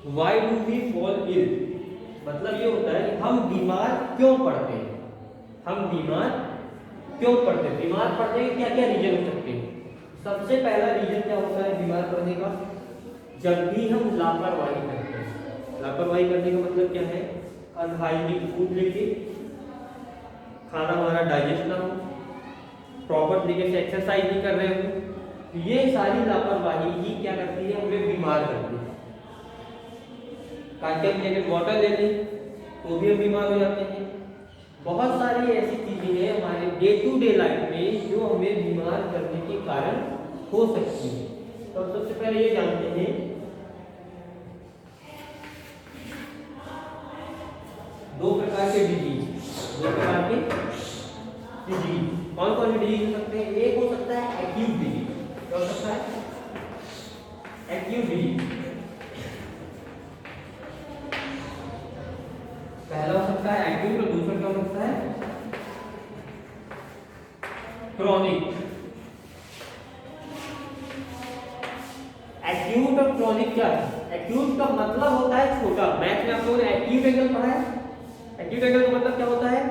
Y do we fall ill, मतलब ये होता है कि हम बीमार क्यों पड़ते हैं, हम बीमार क्यों पड़ते हैं, बीमार पड़ने के क्या क्या रीजन हो सकते हैं। सबसे पहला रीजन क्या होता है बीमार पड़ने का, जब भी हम लापरवाही करते हैं। लापरवाही करने का मतलब क्या है, अनहाइजीनिक फूड लेके, खाना हमारा डाइजेस्ट ना हो, प्रॉपर तरीके से एक्सरसाइज नहीं कर रहे हो, ये सारी लापरवाही ही क्या करती है, हमें बीमार करती है। कंटेमिनेटेड वाटर ले लें तो भी हम बीमार हो जाते हैं। बहुत सारी ऐसी चीजें हैं हमारे डे टू डे लाइफ में जो हमें बीमार करने के कारण हो सकती है। तो सबसे पहले ये जानते हैं दो प्रकार के डिजीज, दो प्रकार के डिजीज कौन कौन से डिजीज हो सकते हैं। एक हो सकता है एक्यूट डिजीज, क्या हो सकता है, एक्यूट डिजीज। पहला हो सकता है एक्यूट और दूसरा क्या हो सकता है क्रॉनिक। एक्यूट और क्रॉनिक क्या है, एक्यूट का मतलब होता है छोटा, मैथ में आप लोगों ने एक्यूट एंगल पढ़ा है, एक्यूट एंगल का मतलब क्या होता है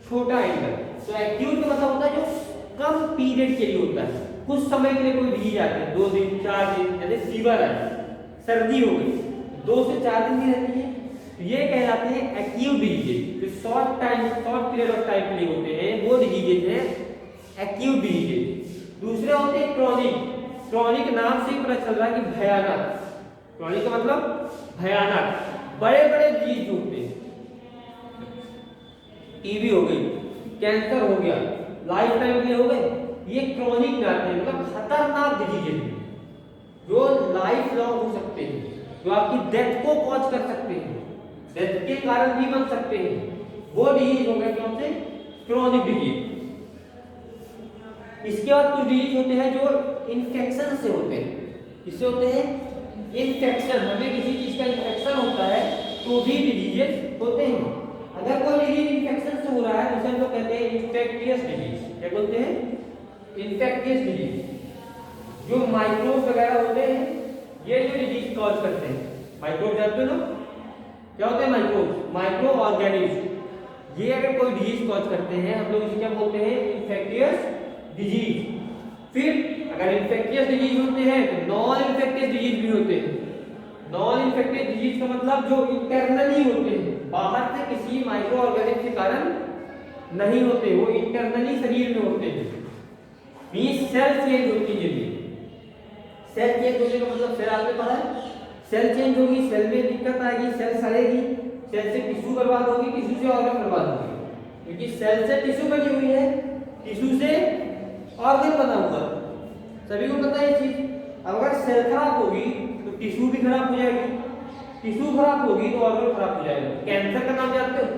छोटा एंगल। तो एक्यूट का मतलब होता है जो कम पीरियड के लिए होता है, कुछ समय के लिए कोई डिजीज आती है, 2 दिन 4 दिन, जैसे फीवर है, सर्दी हो गई, 2 से 4 दिन की रहती है, तो ये कहलाते हैं एक्यूट डिजीज। जो शॉर्ट पीरियड ऑफ टाइम के लिए होते हैं वो डिजीजेज हैं एक्यूट डिजीज। दूसरे होते हैं क्रॉनिक। क्रॉनिक नाम से ही पता चल रहा है कि भयानक, क्रॉनिक का मतलब भयानक, बड़े बड़े डिजीज होते हैं, टीबी हो गई, कैंसर हो गया, लाइफ टाइम के लिए हो गए, ये क्रॉनिक में आते हैं, मतलब खतरनाक डिजीज है जो लाइफ लॉन्ग हो सकते हैं, जो आपकी डेथ को कॉज कर सकते हैं, डेथ के कारण भी बन सकते हैं, वो डिजीज हो गए कौन से, क्रॉनिक डिजीज। इसके बाद कुछ डिजीज होते हैं जो इन्फेक्शन से होते हैं, किससे होते हैं, इन्फेक्शन, हमें किसी चीज का इन्फेक्शन होता है तो भी डिजीजेस होते हैं। अगर कोई डिजीज इन्फेक्शन से हो रहा है उसे हम लोग कहते हैं इन्फेक्टियस डिजीज, क्या बोलते हैं, इन्फेक्टियस डिजीज। जो माइक्रोब वगैरह होते हैं ये जो डिजीज कॉज करते हैं, माइक्रोब जानते हो ना क्या होते हैं, माइक्रोब, माइक्रो ऑर्गेनिज्म, ये अगर कोई डिजीज कॉज करते हैं हम लोग इसे क्या बोलते हैं, इन्फेक्टियस डिजीज। फिर अगर इन्फेक्टियस डिजीज होते हैं तो नॉन इन्फेक्टियस डिजीज भी होते हैं। नॉन इन्फेक्टियस डिजीज का मतलब जो इंटरनली होते हैं, बाहर से किसी माइक्रो ऑर्गेनिज्म के कारण नहीं होते, वो इंटरनली शरीर में होते हैं, मींस सेल चेंज होती है। सेल चेंज होने का मतलब सेल आपने पढ़ा है, सेल चेंज होगी, सेल में दिक्कत आएगी, सेल सड़ेगी, सेल से टिश्यू बर्बाद होगी, टिश्यू से ऑर्गन बर्बाद होगी, क्योंकि सेल से टिश्यू बनी हुई है, टिश्यू से ऑर्गन बना हुआ, सभी को पता है ये चीज। अब अगर सेल खराब होगी तो टिश्यू भी खराब हो जाएगी, टिश्यू खराब होगी तो ऑर्गन खराब हो जाएगा। कैंसर का नाम जानते हो,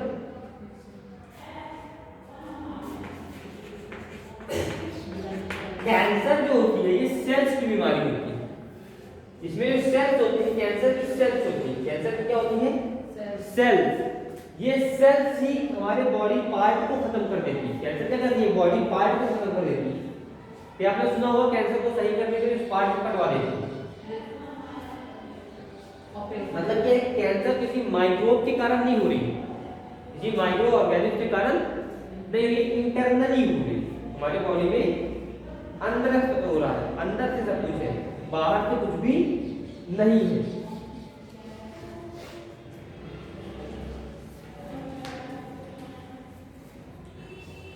कैंसर जो होती है ये सेल्स की बीमारी होती है, इसमें जो सेल्स होती है, कैंसर की सेल्स होती है, कैंसर की क्या होती है, सेल्स। ये सेल्स ही हमारे बॉडी पार्ट को खत्म कर देती है, कैंसर क्या करती है, बॉडी पार्ट को खत्म कर देती है। फिर आपने सुना होगा कैंसर को सही करने के लिए उस पार्ट को कटवा देती है, मतलब कि कैंसर किसी माइक्रोब के कारण नहीं हो रही, किसी माइक्रो ऑर्गेनिज्म के कारण नहीं हो रही, इंटरनली हो रही, हमारे बॉडी में अंदर से हो रहा है, अंदर से सब कुछ है, बाहर से कुछ भी नहीं है।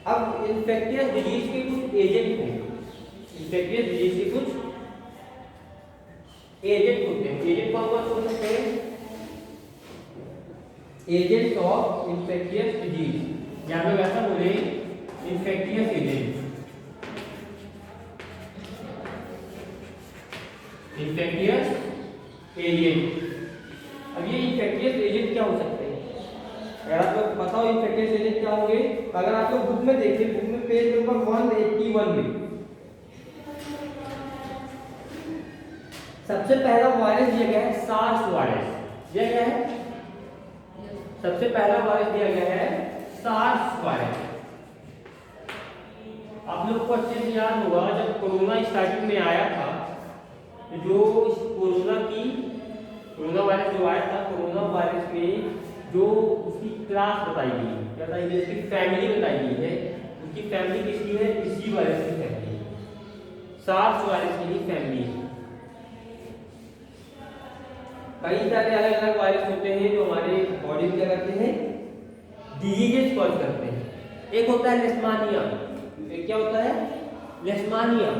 अब इन्फेक्टियस डिजीज के कुछ एजेंट हैं, इन्फेक्टियस डिजीज के कुछ एजेंट होते हैं। एजेंट कौन कौन हो सकते हैं, एजेंट ऑफ इन्फेक्टियस डिजीज, या फिर ऐसा बोले इन्फेक्टियस एजेंट, इन्फेक्टियस एजेंट। अब ये इन्फेक्टियस एजेंट क्या हो सकते हैं, अगर आपको पता हो इन्फेक्टियस एजेंट क्या होंगे, अगर आप लोग बुक में देखें, बुक में पेज नंबर 181 में सबसे पहला वायरस दिया गया है सार्स वायरस, यह क्या है, सबसे पहला वायरस दिया गया है सार्स वायरस। आप लोग को अच्छे से याद होगा जब कोरोना स्टार्टिंग में आया था, जो इस कोरोना क्लास बताई गई है, क्या बताई गई, इसकी फैमिली बताई गई है। उसकी फैमिली किसकी है, इसी वायरस की फैमिली है, सार्स वायरस की फैमिली है। कई सारे अलग अलग वायरस होते हैं जो हमारे बॉडी में क्या करते हैं, डिजीजेस कॉज करते हैं। एक होता है लेशमानिया, एक क्या होता है, लेशमानिया,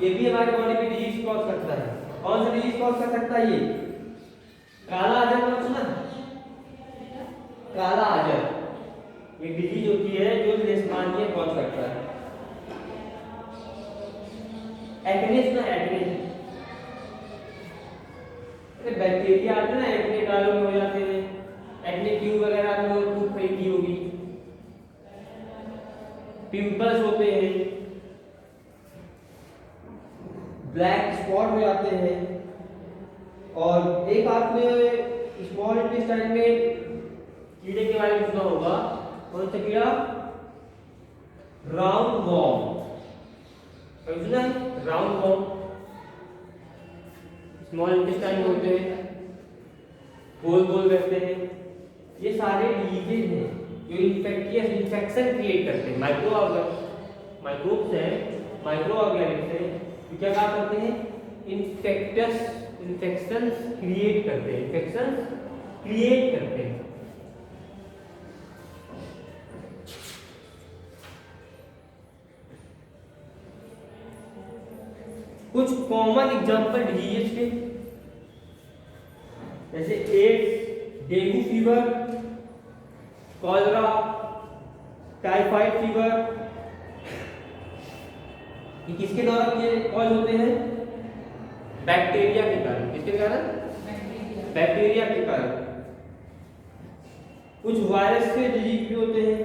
ये भी हमारे बॉडी में डिजीज कॉज करता है। कौन सा डिजीज कॉज कर सकता है, ये काला आजर नाम सुना, काला आजर एक डिजीज होती है जो लेशमानिया कॉज करता है। एक्नेस ना, एक्ने बैक्टीरिया आते हैं ना, एक्ने गालों में हो जाते हैं, एक्ने ट्यूब वगैरह में खूब फेंकी होगी, पिंपल्स होते हैं, ब्लैक स्पॉट हो जाते हैं। और एक आपने स्मॉल इंटेस्टाइन में कीड़े के बारे में सुना होगा, कौन सा कीड़ा, राउंड वॉर्म, सुना है, राउंड वॉर्म स्मॉल इंटेस्टाइन में होते हैं, गोल गोल रहते हैं। ये सारे डिजीज हैं जो इन्फेक्शन क्रिएट करते हैं। माइक्रोब्स हैं, माइक्रो ऑर्गेनिम्स हैं, तो क्या काम करते हैं, इन्फेक्शन क्रिएट करते हैं, इन्फेक्शन क्रिएट करते हैं। कुछ कॉमन एग्जांपल डिजीज के, जैसे AIDS, dengue fever, cholera, typhoid fever, ये किसके द्वारा कॉज होते हैं, बैक्टीरिया के कारण। किसके कारण, बैक्टीरिया के कारण। कुछ वायरस से डिजीज भी होते हैं।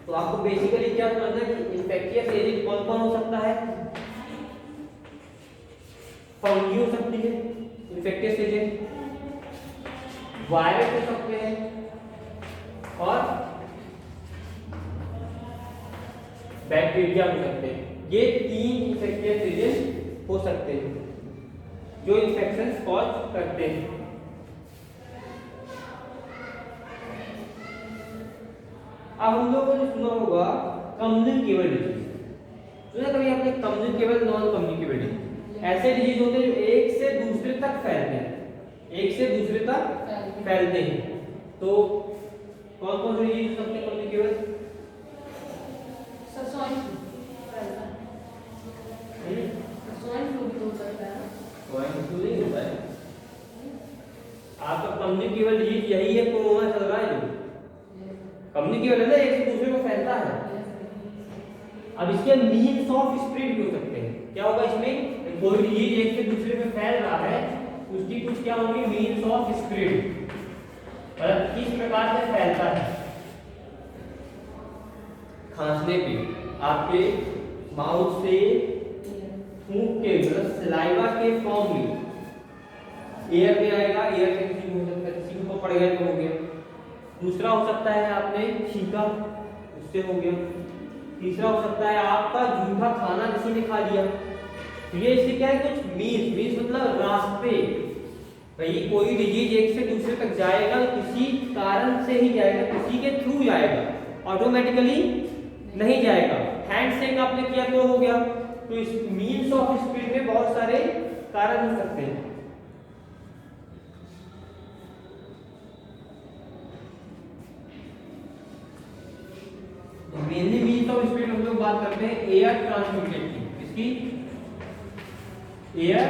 तो आपको बेसिकली क्या समझना है कि इंफेक्शियस एजेंट कौन कौन हो सकता है, फंगी हो सकती है इंफेक्शियस एजेंट, वायरस हो सकते हैं और बैक्टीरिया हो सकते हैं। ये 3 इंफेक्शियस एजेंट हो सकते हैं जो इन्फेक्शन कॉज करते हैं। अब हम लोगों ने सुना होगा कम्युनिकेबल डिजीज, सुना कभी आपने, कम्युनिकेबल, नॉन कम्युनिकेबल डिजीज, ऐसे डिजीज होते हैं जो एक से दूसरे तक फैलते हैं, एक से दूसरे तक फैलते हैं। तो कौन कौन से डिजीज हो सकते हैं कम्युनिकेबल, आपका कम्युनिकेबल डिजीज यही है, कोरोना चल रहा है जो कम्युनिकेबल है ना, एक से दूसरे को फैलता है। अब इसके मीन्स ऑफ स्प्रेड भी हो सकते हैं। क्या होगा इसमें, कोई डिजीज एक से दूसरे में फैल रहा है, उसकी कुछ क्या होंगी, मीन्स ऑफ स्प्रेड, मतलब किस प्रकार से फैलता है। खांसने पे आपके माउथ से फूंक के, मतलब सलाइवा के फॉर्म में एयर में आएगा, एयर से किसी को हो सकता है, किसी को पड़ गया तो हो गया। दूसरा हो सकता है आपने छींका, उससे हो गया। तीसरा हो सकता है आपका जूठा खाना किसी ने खा लिया। तो ये इससे क्या है, कुछ मीन्स मतलब रास्ते, भाई कोई डिजीज एक से दूसरे तक जाएगा तो किसी कारण से ही जाएगा, किसी के थ्रू जाएगा, ऑटोमेटिकली नहीं जाएगा। हैंड शेक आपने किया तो हो गया। तो इस मीन्स ऑफ स्प्रेड में बहुत सारे कारण हो सकते हैं। मेनली मीन्स ऑफ स्प्रेड हम लोग बात करते हैं एयर ट्रांसमिटेड की, इसकी air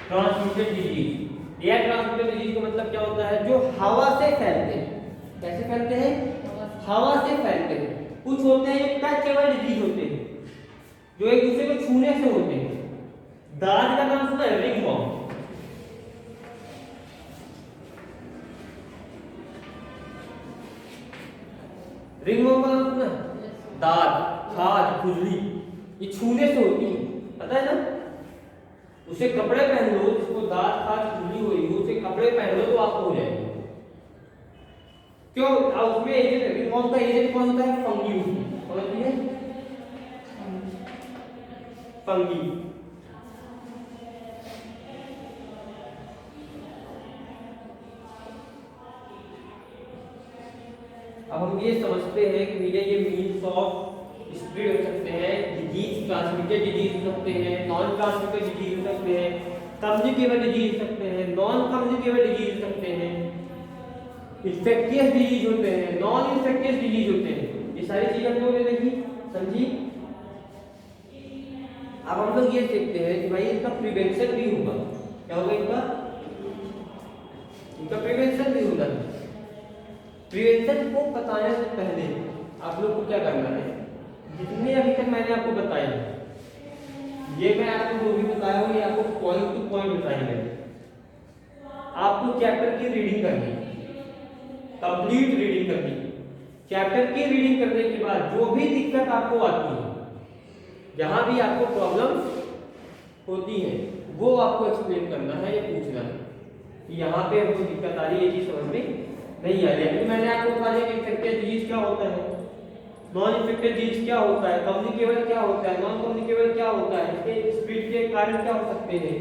transmitted disease. Air transmitted disease का मतलब क्या होता है, जो हवा से फैलते हैं। कैसे फैलते हैं, हवा से फैलते हैं। कुछ होते हैं टचेबल डिजीज होते हैं, जो एक दूसरे को छूने से होते हैं। दाद का नाम सुना है, रिंगवॉर्म, रिंगवॉर्म का नाम सुना है, दाद, खाज, खुजली, ये छूने से होती है, पता है ना। उसे कपड़े पहन लो, जिसको दाद, खाज, खुजली हो रही हो, उसे कपड़े पहन लो तो आपको हो जाएगी। क्यों, उसमें एजेंट, रिंगवॉर्म का एजेंट कौन होता है, फंगी कौन होती है, फंगी। हम ये समझते हैं कि भैया ये मीन्स ऑफ स्प्रेड हो सकते हैं, डिजीज ट्रांसमिटेड डिजीज हो सकते हैं, नॉन ट्रांसमिटेड डिजीज हो सकते हैं, कम्युनिकेबल डिजीज हो सकते हैं, नॉन कम्युनिकेबल डिजीज हो सकते हैं, इंफेक्टियस डिजीज होते हैं, नॉन इंफेक्टियस डिजीज होते हैं। ये सारी चीजें हम लोगों ने देखी, समझी। अब हम लोग ये देखते हैं कि भाई इसका प्रिवेंशन भी होगा। क्या होगा इनका प्रिवेंशन भी होगा। प्रिवेंशन को बताने से पहले आप लोग को क्या करना है, जितने अभी तक मैंने आपको बताया, ये मैं आपको जो भी बताया हूँ ये आपको पॉइंट टू पॉइंट बताएंगे। आपको चैप्टर की रीडिंग करनी, कंप्लीट रीडिंग करनी। चैप्टर की रीडिंग करने के बाद जो भी दिक्कत आपको आती है, जहां भी आपको प्रॉब्लम्स होती है, वो आपको एक्सप्लेन करना है या पूछना है कि यहाँ पे हमको दिक्कत आ रही है, ये चीज समझ में नहीं आ रही है। मैंने आपको बता दिया कि इंफेक्टियस डिजीज क्या होता है, नॉन इंफेक्टियस डिजीज क्या होता है, कम्युनिकेबल क्या होता है, नॉन कम्युनिकेबल क्या होता है, इसके स्प्रेड के कारण क्या हो सकते हैं।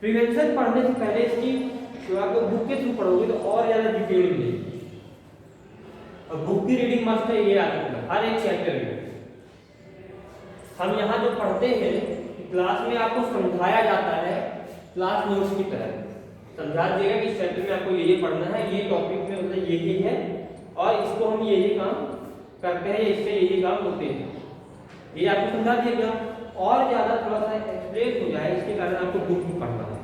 प्रिवेंशन पढ़ने से पहले इसकी जो आपको बुक के थ्रू पढ़ोगे तो और ज्यादा डिटेल मिलेगी। और बुक की रीडिंग मस्ट है, ये याद रखना हर एक चैप्टर में। हम यहाँ जो पढ़ते हैं क्लास में आपको समझाया जाता है, क्लास नोट्स की तरह समझा दिएगा कि इस चैप्टर में आपको ये पढ़ना है, ये टॉपिक में मतलब ये है और इसको हम ये काम करते हैं, इससे ये काम होते हैं, ये आपको समझा दिएगा। और ज्यादा थोड़ा सा एक्सप्लेन हो जाए इसके कारण आपको बुक भी पढ़ना है।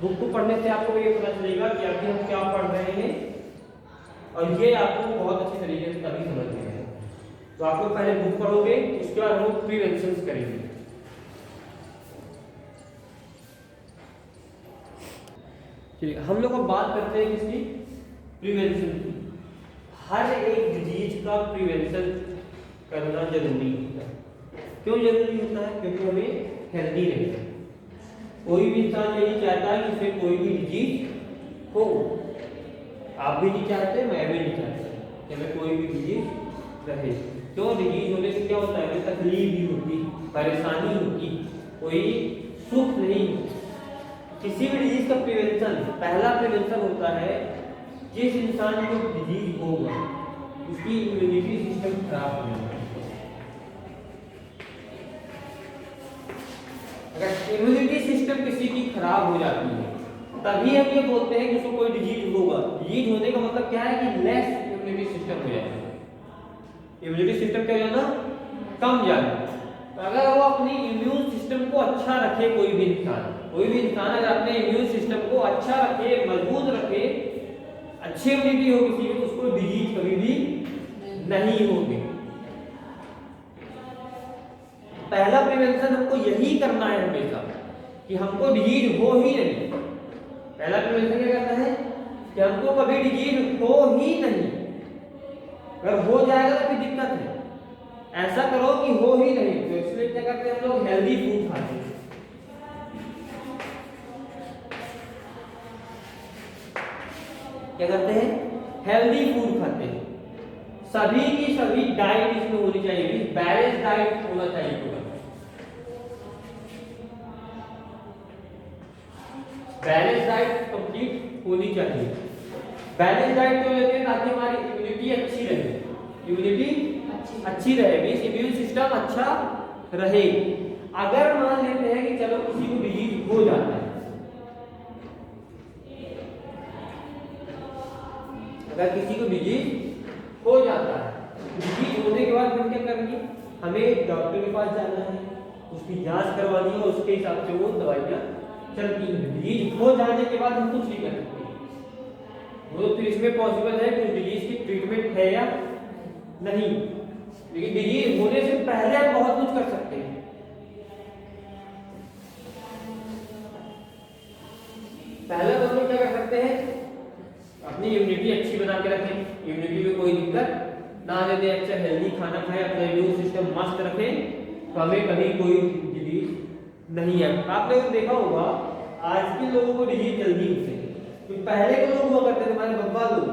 बुक को पढ़ने से आपको ये पता चलेगा कि अभी हम क्या पढ़ रहे हैं और ये आपको बहुत अच्छे तरीके से तभी समझ में आएगा। तो आप लोग पहले बुक पढ़ोगे, उसके बाद हम लोग प्रिवेंशन करेंगे। चलिए हम लोग अब बात करते हैं किसकी, प्रिवेंशन की। हर एक डिजीज का प्रिवेंशन करना जरूरी होता है। क्यों जरूरी होता है? क्योंकि हमें हेल्दी रहना है। कोई भी इंसान ये नहीं चाहता है कि उसे कोई भी डिजीज हो। आप भी नहीं चाहते, मैं भी नहीं चाहता कि हमें कोई भी डिजीज रहे। क्यों? डिजीज होने से क्या होता है, हमें तकलीफ भी होती, परेशानी होती, कोई सुख नहीं होता। किसी भी डिजीज का प्रिवेंशन, पहला प्रिवेंशन होता है जिस इंसान को डिजीज होगा उसकी इम्यूनिटी सिस्टम खराब हो जाएगा। अगर इम्यूनिटी सिस्टम किसी की खराब हो जाती है तभी हम ये बोलते हैं कि उसको कोई डिजीज होगा। डिजीज होने का मतलब क्या है कि लेस इम्यूनिटी सिस्टम हो जाएगा। इम्यूनिटी सिस्टम क्या हो जाना, कम जाना। तो अगर वो अपनी इम्यून सिस्टम को अच्छा रखे, कोई भी इंसान अगर अपने इम्यून सिस्टम को अच्छा रखे, मजबूत रखे, अच्छी इम्यूनिटी हो किसी में, उसको डिजीज कभी भी नहीं होगी। पहला प्रिवेंशन हमको यही करना है हमेशा कि हमको डिजीज हो ही नहीं। पहला प्रिवेंशन क्या करना है कि हमको कभी डिजीज हो ही नहीं। अगर हो जाएगा तो फिर दिक्कत है। ऐसा करो कि हो ही नहीं। तो इसलिए क्या करते हैं हम लोग, हेल्दी फूड खाते हैं। क्या करते हैं? हेल्दी फूड खाते हैं। सभी की सभी डाइट इसमें होनी चाहिए, बैलेंस डाइट होना चाहिए पूरा। बैलेंस डाइट कंप्लीट होनी चाहिए। बैलेंस डाइट क्यों लेते हैं? ताकि हमारी इम्यूनिटी अच्छी रहे। इम्यूनिटी अच्छी रहे, मींस इम्यून सिस्टम अच्छा रहे। अगर मान लेते हैं कि चलो किसी को डिजीज हो जाता है, अगर किसी को डिजीज हो जाता है, डिजीज होने के बाद हम क्या करेंगे? हमें डॉक्टर के पास जाना है, उसकी जांच करवानी है, उसके हिसाब से वो दवाइयाँ चलती हैं। डिजीज हो जाने के बाद हम कुछ नहीं कर सकते। वो तो इसमें पॉसिबल है कि उस डिजीज की ट्रीटमेंट है या नहीं, लेकिन डिजीज होने से पहले आप बहुत कुछ कर सकते हैं। पहला तो हम क्या कर सकते हैं? अपनी इम्यूनिटी अच्छी बना के रखें, इम्यूनिटी में कोई दिक्कत ना आने दें, अच्छा हेल्दी खाना खाएं, अपना इम्यून सिस्टम मस्त रखें, तो हमें कभी कोई डिजीज नहीं है। आपने देखा होगा आज के लोगों को डिजीज जल्दी होते हैं, क्योंकि पहले के लोग हुआ करते थे, हमारे बब्बा लोग,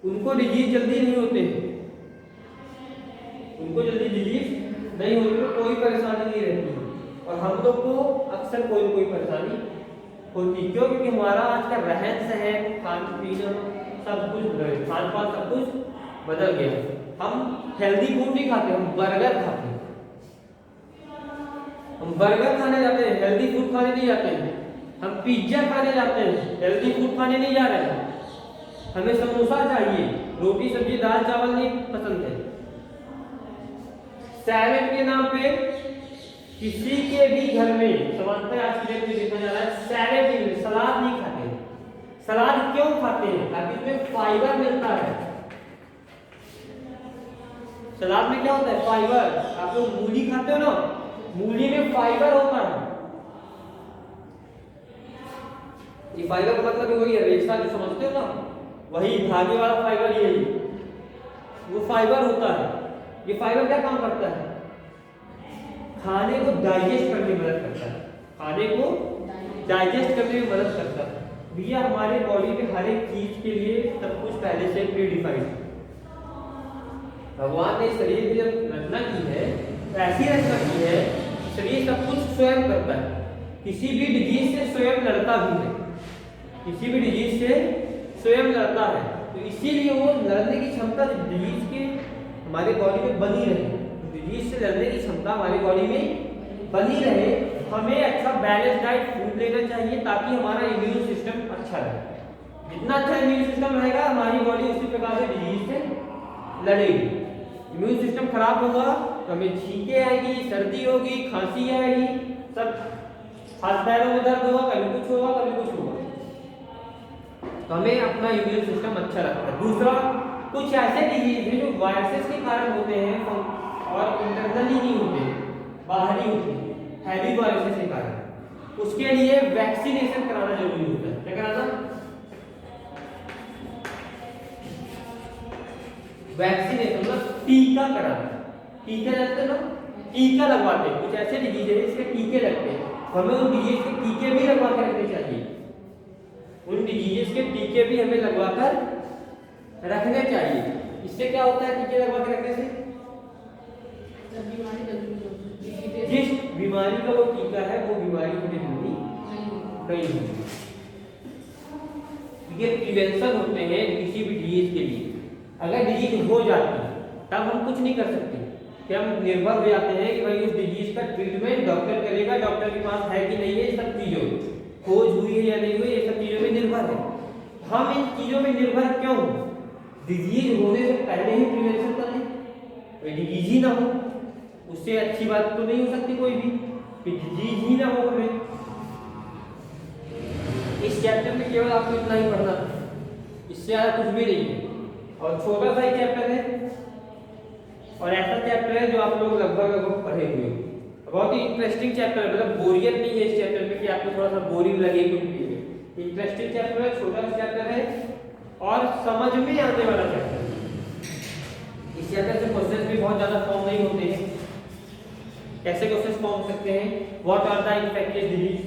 उनको डिजीज जल्दी नहीं होते हैं। उनको जल्दी डिजीज नहीं होती, तो कोई परेशानी नहीं रहती। और हम लोग को अक्सर कोई ना कोई परेशानी होती। क्यों? क्योंकि हमारा आज का रहन सहन, खान पीना सब कुछ, खान पान सब कुछ बदल गया। हम हेल्दी फूड नहीं खाते, हम बर्गर खाते हैं। हम बर्गर खाने जाते हैं, हेल्दी फूड खाने नहीं जाते हैं। हम पिज्जा खाने जाते हैं, हेल्दी फूड खाने नहीं जा रहे हैं। हमें समोसा चाहिए, रोटी सब्जी दाल चावल नहीं पसंद है। सैलेड के नाम पे किसी के भी घर में सामान्यतः आज की डेट में देखा जा रहा है सैलेड नहीं, सलाद नहीं खाते। सलाद क्यों खाते हैं? ताकि उसमें फाइबर मिलता है। सलाद में क्या होता है? फाइबर। आप लोग मूली खाते हो ना, मूली में फाइबर होता है। ये फाइबर का मतलब वही है, रेशा जो समझते हो ना, वही धागे वाला फाइबर, यही वो फाइबर होता है। ये फाइबर क्या काम करता है? खाने को डाइजेस्ट करने में मदद करता है। खाने को डाइजेस्ट करने में मदद करता है। भैया हमारे बॉडी में हर एक चीज के लिए सब कुछ पहले से प्रीडिफाइंड है। भगवान ने शरीर की जब रचना की है तो ऐसी रचना की है, शरीर सब कुछ स्वयं करता है। किसी भी डिजीज से स्वयं लड़ता भी है, किसी भी डिजीज से स्वयं लड़ता है। तो इसीलिए वो लड़ने की क्षमता डिजीज के हमारे बॉडी में बनी रहे, डिजीज से लड़ने की क्षमता हमारी बॉडी में बनी रहे। हमें अच्छा बैलेंस डाइट फूड लेना चाहिए ताकि हमारा इम्यून सिस्टम अच्छा रहे। जितना अच्छा इम्यून सिस्टम रहेगा, हमारी बॉडी उसी प्रकार से डिजीज से लड़ेगी। इम्यून सिस्टम खराब होगा तो हमें छींके आएगी, सर्दी होगी, खांसी आएगी, सब हाथ पैरों में दर्द होगा, कभी कुछ होगा कभी कुछ होगा। तो हमें अपना इम्यून सिस्टम अच्छा रखना है। दूसरा, कुछ ऐसे डिजीज हैं जो वायरसेस के कारण होते हैं और इंटरनली नहीं होते, बाहरी होते हैं, हैवी वायरसेस के कारण। उसके लिए वैक्सीनेशन कराना जरूरी होता है। क्या कराना? वैक्सीनेशन मतलब टीका कराना। टीका लगते ना, टीका लगवाते हैं। कुछ ऐसे डिजीज है जिसके टीके लगते हैं, हमें उन डिजीज के टीके भी लगवा कर रखने चाहिए। उन डिजीज के टीके भी हमें लगवा कर रखने चाहिए। इससे क्या होता है टीके लगवा के रखने से? जिस बीमारी का वो टीका है वो बीमारी हमें जल्दी नहीं होती। ये प्रिवेंशन होते हैं किसी भी डिजीज के लिए। अगर डिजीज हो जाती है तब हम कुछ नहीं कर सकते, कि हम निर्भर हो जाते हैं कि भाई उस डिजीज का ट्रीटमेंट डॉक्टर करेगा, डॉक्टर के पास है कि नहीं है, सब चीजों खोज हुई है या नहीं हुई, ये सब चीजों में निर्भर है। हम इन चीजों में निर्भर क्यों? डिजीज होने से पहले ही प्रिवेंशन कर लें, कोई डिजीज ही ना हो। उससे अच्छी बात तो नहीं हो सकती कोई भी, कि डिजीज ही ना हो हमें। इस चैप्टर में केवल आपको इतना ही पढ़ना है, इससे ज़्यादा कुछ भी नहीं है। और छोटा सा ही चैप्टर है, और ऐसा चैप्टर है जो आप लोग लगभग पढ़े हुए। बहुत ही इंटरेस्टिंग चैप्टर है, मतलब बोरियत नहीं है इस चैप्टर में कि आपको थोड़ा सा बोरिंग लगे कुछ भी। इंटरेस्टिंग चैप्टर है, छोटा सा चैप्टर है और समझ में आने वाला चैप्टर है। इस चैप्टर से क्वेश्चंस भी बहुत ज़्यादा फॉर्म नहीं होते हैं। कैसे क्वेश्चंस फॉर्म हो सकते हैं? What are the infectious disease,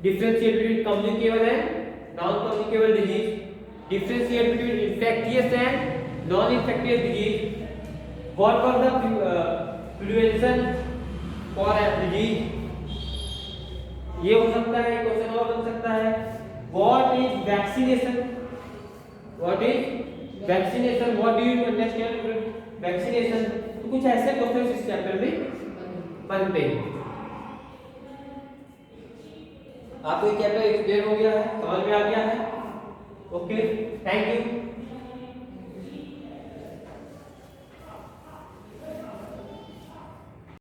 differentiate between communicable and non communicable disease, differentiate between infectious and non infectious disease, what are the prevention for a disease. ये हो सकता है, क्वेश्चन और बन सकता है, what is vaccination, what is vaccination, what do you understand vaccination. तो कुछ ऐसे क्वेश्चन इस चैप्टर में बनते हैं। आपको ये चैप्टर क्लियर हो गया है, समझ में आ गया है? Okay, thank you.